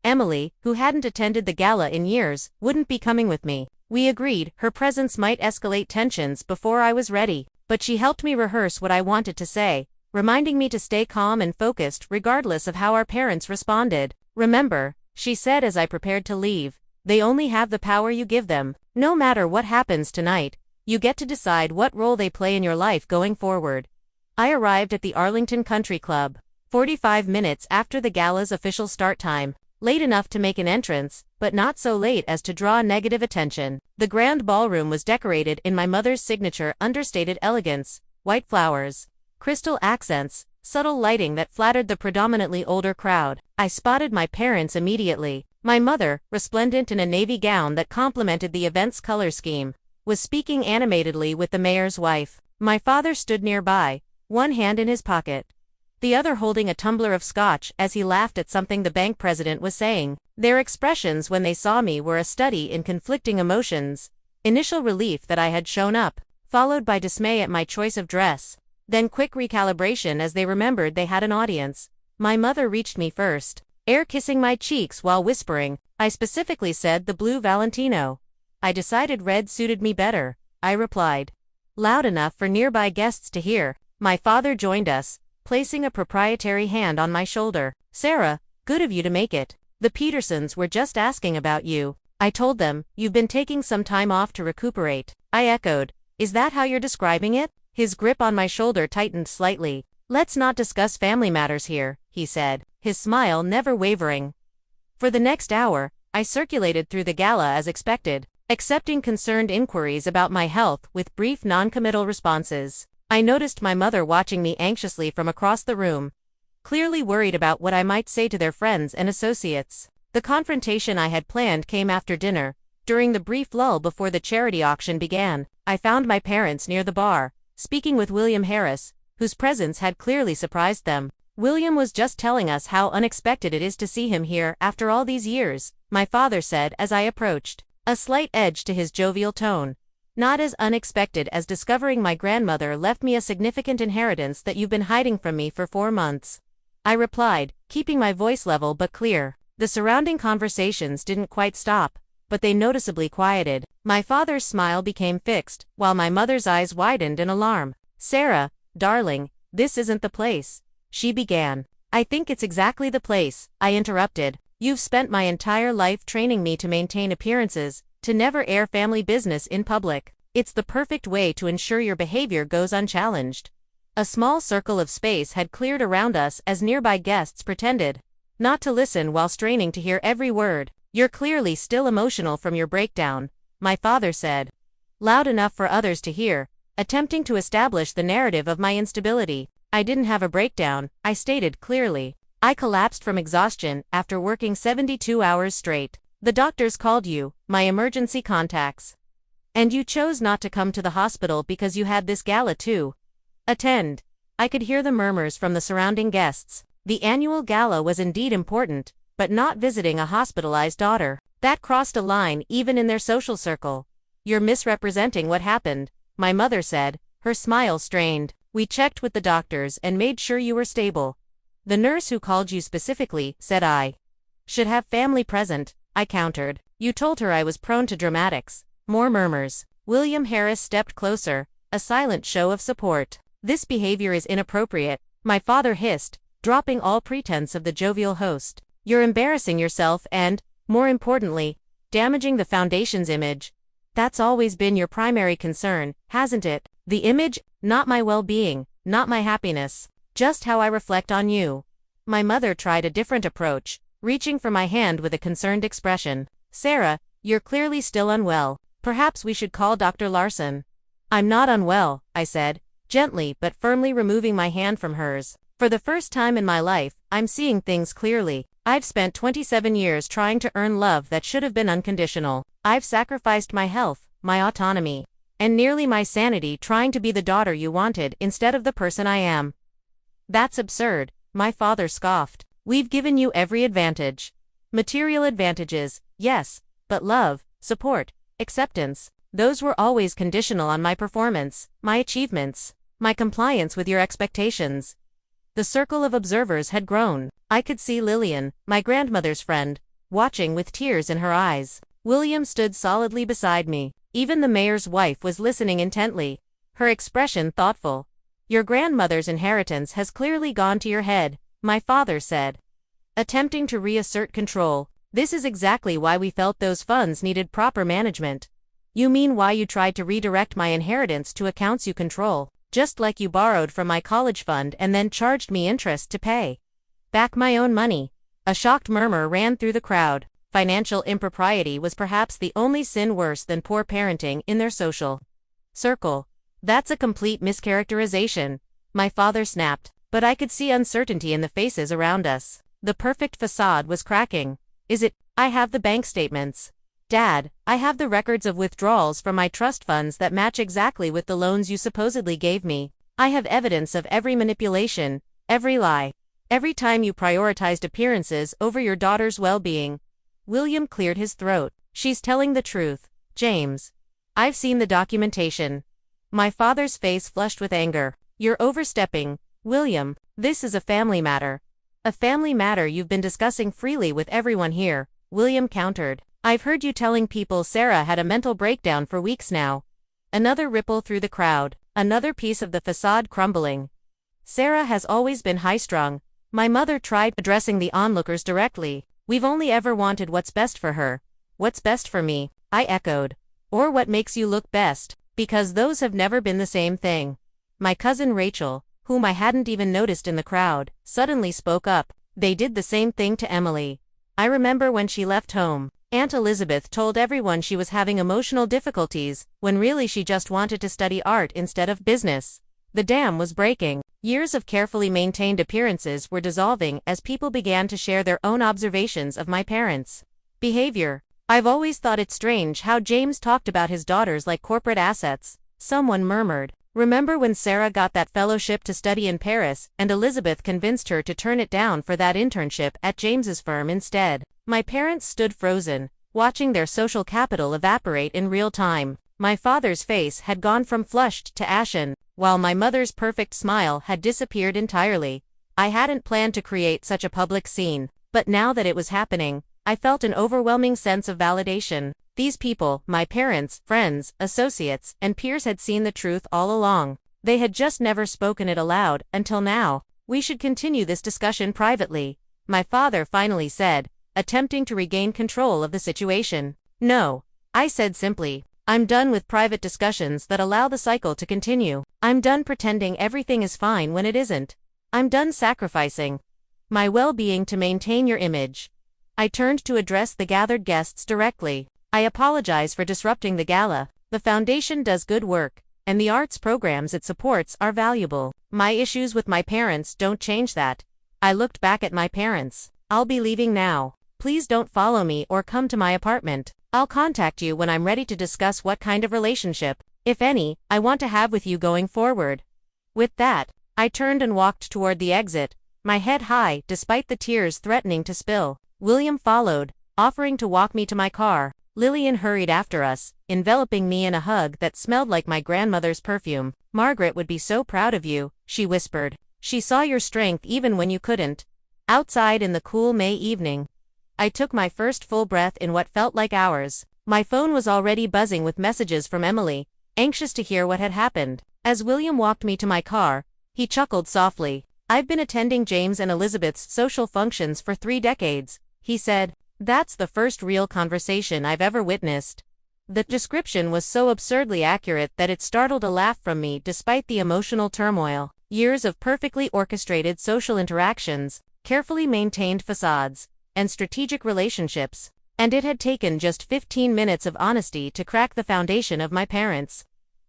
Emily, who hadn't attended the gala in years, wouldn't be coming with me. We agreed her presence might escalate tensions before I was ready, but she helped me rehearse what I wanted to say, reminding me to stay calm and focused regardless of how our parents responded. "Remember," she said as I prepared to leave, "they only have the power you give them. No matter what happens tonight, you get to decide what role they play in your life going forward." I arrived at the Arlington Country Club 45 minutes after the gala's official start time. Late enough to make an entrance, but not so late as to draw negative attention. The grand ballroom was decorated in my mother's signature understated elegance: white flowers, crystal accents, subtle lighting that flattered the predominantly older crowd. I spotted my parents immediately. My mother, resplendent in a navy gown that complemented the event's color scheme, was speaking animatedly with the mayor's wife. My father stood nearby, one hand in his pocket, the other holding a tumbler of scotch as he laughed at something the bank president was saying. Their expressions when they saw me were a study in conflicting emotions: initial relief that I had shown up, followed by dismay at my choice of dress, then quick recalibration as they remembered they had an audience. My mother reached me first, air kissing my cheeks while whispering, "I specifically said the blue Valentino." "I decided red suited me better," I replied, loud enough for nearby guests to hear. My father joined us, placing a proprietary hand on my shoulder. "Sarah, good of you to make it. The Petersons were just asking about you." I told them, "You've been taking some time off to recuperate." I echoed, "Is that how you're describing it?" His grip on my shoulder tightened slightly. "Let's not discuss family matters here," he said, his smile never wavering. For the next hour, I circulated through the gala as expected, accepting concerned inquiries about my health with brief non-committal responses. I noticed my mother watching me anxiously from across the room, clearly worried about what I might say to their friends and associates. The confrontation I had planned came after dinner, during the brief lull before the charity auction began. I found my parents near the bar, speaking with William Harris, whose presence had clearly surprised them. "William was just telling us how unexpected it is to see him here after all these years," my father said as I approached, a slight edge to his jovial tone. "Not as unexpected as discovering my grandmother left me a significant inheritance that you've been hiding from me for 4 months." I replied, keeping my voice level but clear. The surrounding conversations didn't quite stop, but they noticeably quieted. My father's smile became fixed, while my mother's eyes widened in alarm. "Sarah, darling, this isn't the place," she began. "I think it's exactly the place," I interrupted. "You've spent my entire life training me to maintain appearances, to never air family business in public. It's the perfect way to ensure your behavior goes unchallenged." A small circle of space had cleared around us as nearby guests pretended not to listen while straining to hear every word. "You're clearly still emotional from your breakdown," my father said, loud enough for others to hear, attempting to establish the narrative of my instability. "I didn't have a breakdown," I stated clearly. "I collapsed from exhaustion after working 72 hours straight. The doctors called you, my emergency contacts. And you chose not to come to the hospital because you had this gala to attend." I could hear the murmurs from the surrounding guests. The annual gala was indeed important, but not visiting a hospitalized daughter. That crossed a line even in their social circle. "You're misrepresenting what happened," my mother said, her smile strained. "We checked with the doctors and made sure you were stable." "The nurse who called you specifically," said I, "should have family present," I countered. "You told her I was prone to dramatics." More murmurs. William Harris stepped closer, a silent show of support. "This behavior is inappropriate," my father hissed, dropping all pretense of the jovial host. "You're embarrassing yourself and, more importantly, damaging the foundation's image. That's always been your primary concern, hasn't it? The image, not my well-being, not my happiness. Just how I reflect on you." My mother tried a different approach, reaching for my hand with a concerned expression. "Sarah, you're clearly still unwell. Perhaps we should call Dr. Larson." "I'm not unwell," I said, gently but firmly removing my hand from hers. "For the first time in my life, I'm seeing things clearly. I've spent 27 years trying to earn love that should have been unconditional. I've sacrificed my health, my autonomy, and nearly my sanity trying to be the daughter you wanted instead of the person I am." "That's absurd," my father scoffed. "We've given you every advantage. Material advantages, yes, but love, support, acceptance, those were always conditional on my performance, my achievements, my compliance with your expectations." The circle of observers had grown. I could see Lillian, my grandmother's friend, watching with tears in her eyes. William stood solidly beside me. Even the mayor's wife was listening intently, her expression thoughtful. "Your grandmother's inheritance has clearly gone to your head," my father said, attempting to reassert control. "This is exactly why we felt those funds needed proper management." "You mean why you tried to redirect my inheritance to accounts you control, just like you borrowed from my college fund and then charged me interest to pay back my own money?" A shocked murmur ran through the crowd. Financial impropriety was perhaps the only sin worse than poor parenting in their social circle. "That's a complete mischaracterization," my father snapped, but I could see uncertainty in the faces around us. The perfect facade was cracking. "Is it? I have the bank statements. Dad, I have the records of withdrawals from my trust funds that match exactly with the loans you supposedly gave me. I have evidence of every manipulation, every lie, every time you prioritized appearances over your daughter's well-being." William cleared his throat. "She's telling the truth, James. I've seen the documentation." My father's face flushed with anger. "You're overstepping, William. This is a family matter." "A family matter you've been discussing freely with everyone here," William countered. "I've heard you telling people Sarah had a mental breakdown for weeks now." Another ripple through the crowd, another piece of the facade crumbling. "Sarah has always been high-strung." My mother tried addressing the onlookers directly. "We've only ever wanted what's best for her." "What's best for me?" I echoed. "Or what makes you look best, because those have never been the same thing." My cousin Rachel, whom I hadn't even noticed in the crowd, suddenly spoke up. "They did the same thing to Emily. I remember when she left home. Aunt Elizabeth told everyone she was having emotional difficulties, when really she just wanted to study art instead of business. The dam was breaking. Years of carefully maintained appearances were dissolving as people began to share their own observations of my parents' behavior. I've always thought it strange how James talked about his daughters like corporate assets," someone murmured. "Remember when Sarah got that fellowship to study in Paris, and Elizabeth convinced her to turn it down for that internship at James's firm instead?" My parents stood frozen, watching their social capital evaporate in real time. My father's face had gone from flushed to ashen, while my mother's perfect smile had disappeared entirely. I hadn't planned to create such a public scene, But now that it was happening, I felt an overwhelming sense of validation. These people, my parents, friends, associates, and peers had seen the truth all along. They had just never spoken it aloud, until now. "We should continue this discussion privately," my father finally said, attempting to regain control of the situation. "No," I said simply. "I'm done with private discussions that allow the cycle to continue. I'm done pretending everything is fine when it isn't. I'm done sacrificing my well-being to maintain your image." I turned to address the gathered guests directly. "I apologize for disrupting the gala. The foundation does good work, and the arts programs it supports are valuable. My issues with my parents don't change that." I looked back at my parents. "I'll be leaving now. Please don't follow me or come to my apartment. I'll contact you when I'm ready to discuss what kind of relationship, if any, I want to have with you going forward." With that, I turned and walked toward the exit, my head high despite the tears threatening to spill. William followed, offering to walk me to my car. Lillian hurried after us, enveloping me in a hug that smelled like my grandmother's perfume. "Margaret would be so proud of you," she whispered. "She saw your strength even when you couldn't." Outside in the cool May evening, I took my first full breath in what felt like hours. My phone was already buzzing with messages from Emily, anxious to hear what had happened. As William walked me to my car, he chuckled softly. "I've been attending James and Elizabeth's social functions for 3 decades, he said. "That's the first real conversation I've ever witnessed." The description was so absurdly accurate that it startled a laugh from me despite the emotional turmoil. Years of perfectly orchestrated social interactions, carefully maintained facades, and strategic relationships. And it had taken just 15 minutes of honesty to crack the foundation of my parents'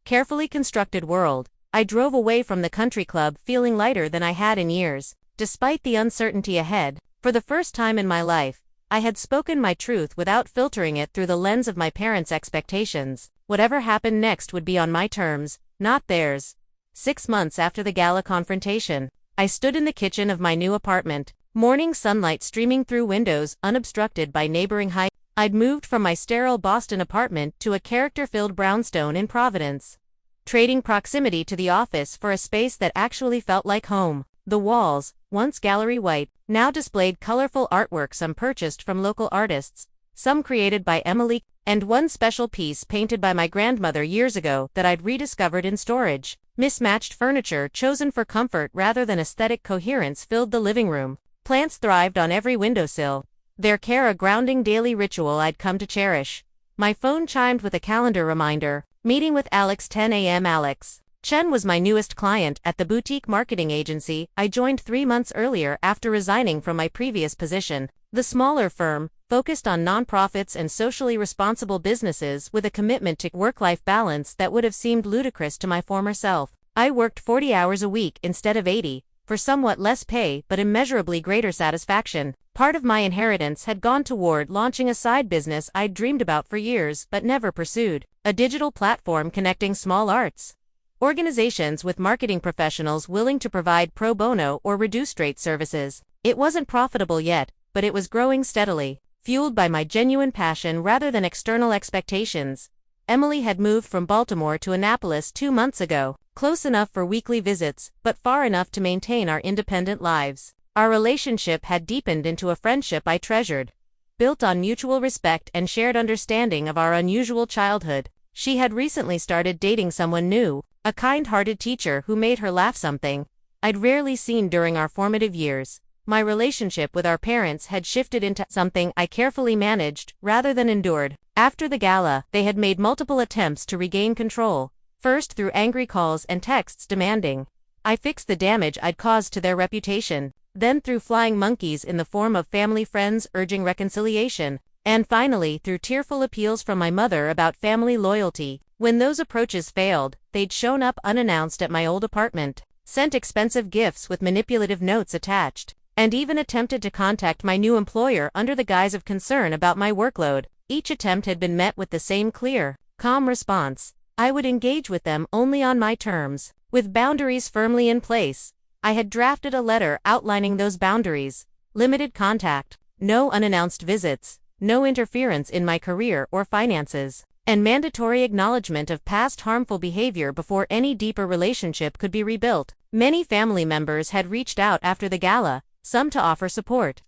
carefully constructed world. I drove away from the country club feeling lighter than I had in years. Despite the uncertainty ahead, for the first time in my life, I had spoken my truth without filtering it through the lens of my parents' expectations. Whatever happened next would be on my terms, not theirs. 6 months after the gala confrontation, I stood in the kitchen of my new apartment, morning sunlight streaming through windows unobstructed by neighboring high. I'd moved from my sterile Boston apartment to a character-filled brownstone in Providence, trading proximity to the office for a space that actually felt like home. The walls, once gallery white, now displayed colorful artwork, some purchased from local artists, some created by Emily, and one special piece painted by my grandmother years ago that I'd rediscovered in storage. Mismatched furniture chosen for comfort rather than aesthetic coherence filled the living room. Plants thrived on every windowsill, their care a grounding daily ritual I'd come to cherish. My phone chimed with a calendar reminder, meeting with Alex, 10 a.m. Alex Chen was my newest client at the boutique marketing agency I joined 3 months earlier after resigning from my previous position. The smaller firm, focused on nonprofits and socially responsible businesses with a commitment to work-life balance that would have seemed ludicrous to my former self. I worked 40 hours a week instead of 80, for somewhat less pay but immeasurably greater satisfaction. Part of my inheritance had gone toward launching a side business I'd dreamed about for years but never pursued, a digital platform connecting small arts organizations with marketing professionals willing to provide pro bono or reduced-rate services. It wasn't profitable yet, but it was growing steadily, fueled by my genuine passion rather than external expectations. Emily had moved from Baltimore to Annapolis 2 months ago, close enough for weekly visits, but far enough to maintain our independent lives. Our relationship had deepened into a friendship I treasured, built on mutual respect and shared understanding of our unusual childhood. She had recently started dating someone new, a kind-hearted teacher who made her laugh, something I'd rarely seen during our formative years. My relationship with our parents had shifted into something I carefully managed rather than endured. After the gala, they had made multiple attempts to regain control, first through angry calls and texts demanding I fix the damage I'd caused to their reputation, then through flying monkeys in the form of family friends urging reconciliation, and finally through tearful appeals from my mother about family loyalty. When those approaches failed, they'd shown up unannounced at my old apartment, sent expensive gifts with manipulative notes attached, and even attempted to contact my new employer under the guise of concern about my workload. Each attempt had been met with the same clear, calm response. I would engage with them only on my terms, with boundaries firmly in place. I had drafted a letter outlining those boundaries: limited contact, no unannounced visits, no interference in my career or finances, and mandatory acknowledgement of past harmful behavior before any deeper relationship could be rebuilt. Many family members had reached out after the gala, some to offer support,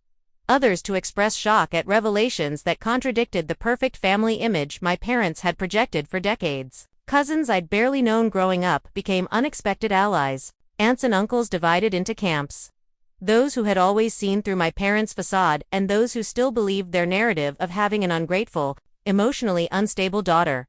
others to express shock at revelations that contradicted the perfect family image my parents had projected for decades. Cousins I'd barely known growing up became unexpected allies. Aunts and uncles divided into camps. Those who had always seen through my parents' facade and those who still believed their narrative of having an ungrateful, emotionally unstable daughter.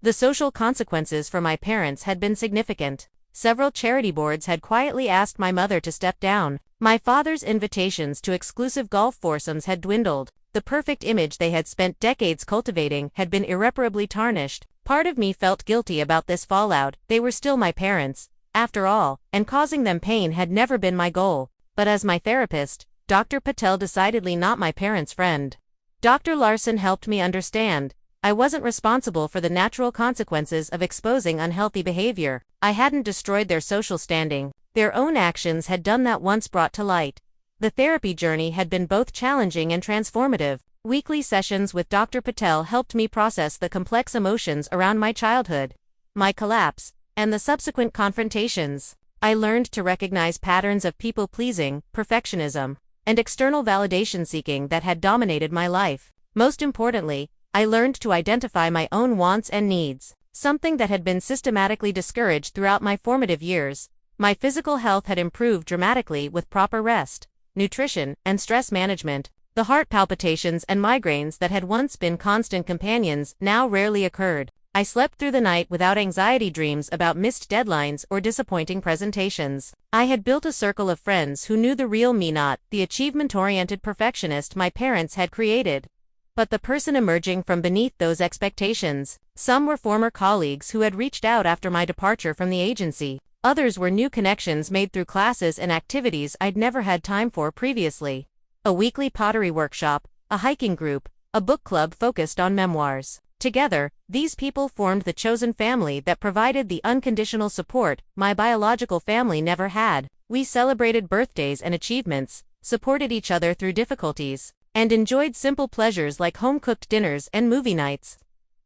The social consequences for my parents had been significant. Several charity boards had quietly asked my mother to step down. My father's invitations to exclusive golf foursomes had dwindled. The perfect image they had spent decades cultivating had been irreparably tarnished. Part of me felt guilty about this fallout. They were still my parents, after all, and causing them pain had never been my goal. But as my therapist, Dr. Patel, decidedly not my parents' friend. Dr. Larson helped me understand. I wasn't responsible for the natural consequences of exposing unhealthy behavior. I hadn't destroyed their social standing. Their own actions had done that once brought to light. The therapy journey had been both challenging and transformative. Weekly sessions with Dr. Patel helped me process the complex emotions around my childhood, my collapse, and the subsequent confrontations. I learned to recognize patterns of people-pleasing, perfectionism, and external validation-seeking that had dominated my life. Most importantly, I learned to identify my own wants and needs, something that had been systematically discouraged throughout my formative years. My physical health had improved dramatically with proper rest, nutrition, and stress management. The heart palpitations and migraines that had once been constant companions now rarely occurred. I slept through the night without anxiety dreams about missed deadlines or disappointing presentations. I had built a circle of friends who knew the real me, not the achievement-oriented perfectionist my parents had created, but the person emerging from beneath those expectations. Some were former colleagues who had reached out after my departure from the agency. Others were new connections made through classes and activities I'd never had time for previously. A weekly pottery workshop, a hiking group, a book club focused on memoirs. Together, these people formed the chosen family that provided the unconditional support my biological family never had. We celebrated birthdays and achievements, supported each other through difficulties, and enjoyed simple pleasures like home-cooked dinners and movie nights.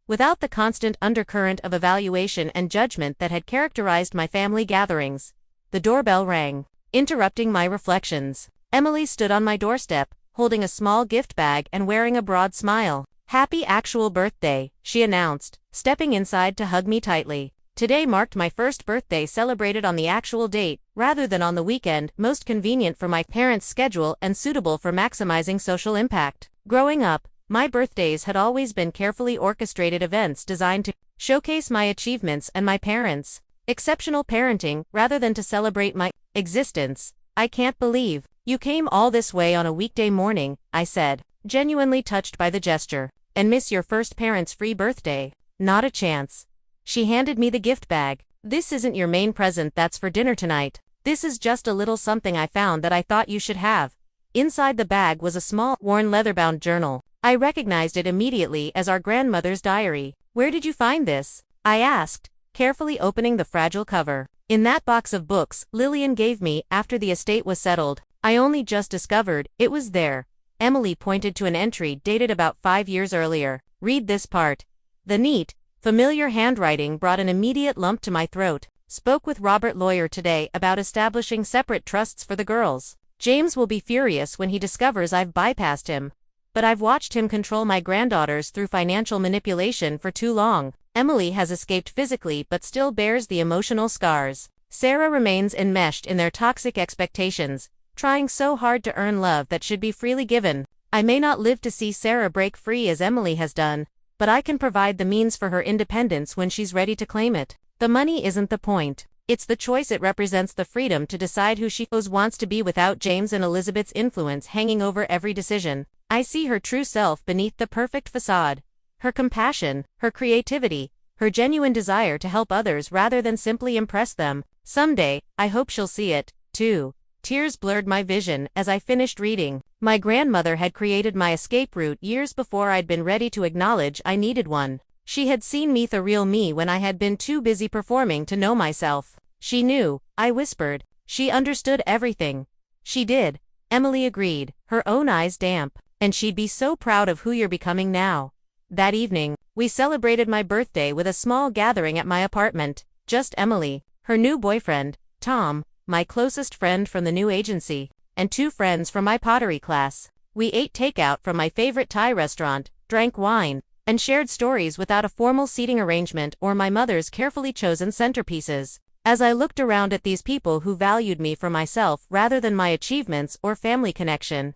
Without the constant undercurrent of evaluation and judgment that had characterized my family gatherings. The doorbell rang, interrupting my reflections. Emily stood on my doorstep, holding a small gift bag and wearing a broad smile. "Happy actual birthday," she announced, stepping inside to hug me tightly. Today marked my first birthday celebrated on the actual date, rather than on the weekend, most convenient for my parents' schedule and suitable for maximizing social impact. Growing up, my birthdays had always been carefully orchestrated events designed to showcase my achievements and my parents' exceptional parenting, rather than to celebrate my existence. "I can't believe you came all this way on a weekday morning," I said, genuinely touched by the gesture. "And miss your first parents' free birthday?" "Not a chance." She handed me the gift bag. "This isn't your main present that's for dinner tonight. This is just a little something I found that I thought you should have." Inside the bag was a small, worn leather-bound journal. I recognized it immediately as our grandmother's diary. "Where did you find this?" I asked, carefully opening the fragile cover. "In that box of books Lillian gave me after the estate was settled. I only just discovered it was there." Emily pointed to an entry dated about 5 years earlier. "Read this part." The neat, familiar handwriting brought an immediate lump to my throat. "Spoke with Robert Lawyer today about establishing separate trusts for the girls. James will be furious when he discovers I've bypassed him. But I've watched him control my granddaughters through financial manipulation for too long. Emily has escaped physically but still bears the emotional scars. Sarah remains enmeshed in their toxic expectations, trying so hard to earn love that should be freely given. I may not live to see Sarah break free as Emily has done, but I can provide the means for her independence when she's ready to claim it. The money isn't the point. It's the choice it represents, the freedom to decide who she wants to be without James and Elizabeth's influence hanging over every decision. I see her true self beneath the perfect facade. Her compassion, her creativity, her genuine desire to help others rather than simply impress them. Someday, I hope she'll see it, too." Tears blurred my vision as I finished reading. My grandmother had created my escape route years before I'd been ready to acknowledge I needed one. She had seen me, the real me, when I had been too busy performing to know myself. "She knew," I whispered. "She understood everything." "She did," Emily agreed, her own eyes damp. "And she'd be so proud of who you're becoming now." That evening, we celebrated my birthday with a small gathering at my apartment. Just Emily, her new boyfriend, Tom, my closest friend from the new agency, and 2 friends from my pottery class. We ate takeout from my favorite Thai restaurant, drank wine, and shared stories without a formal seating arrangement or my mother's carefully chosen centerpieces. As I looked around at these people who valued me for myself rather than my achievements or family connection,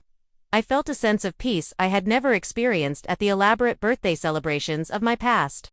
I felt a sense of peace I had never experienced at the elaborate birthday celebrations of my past.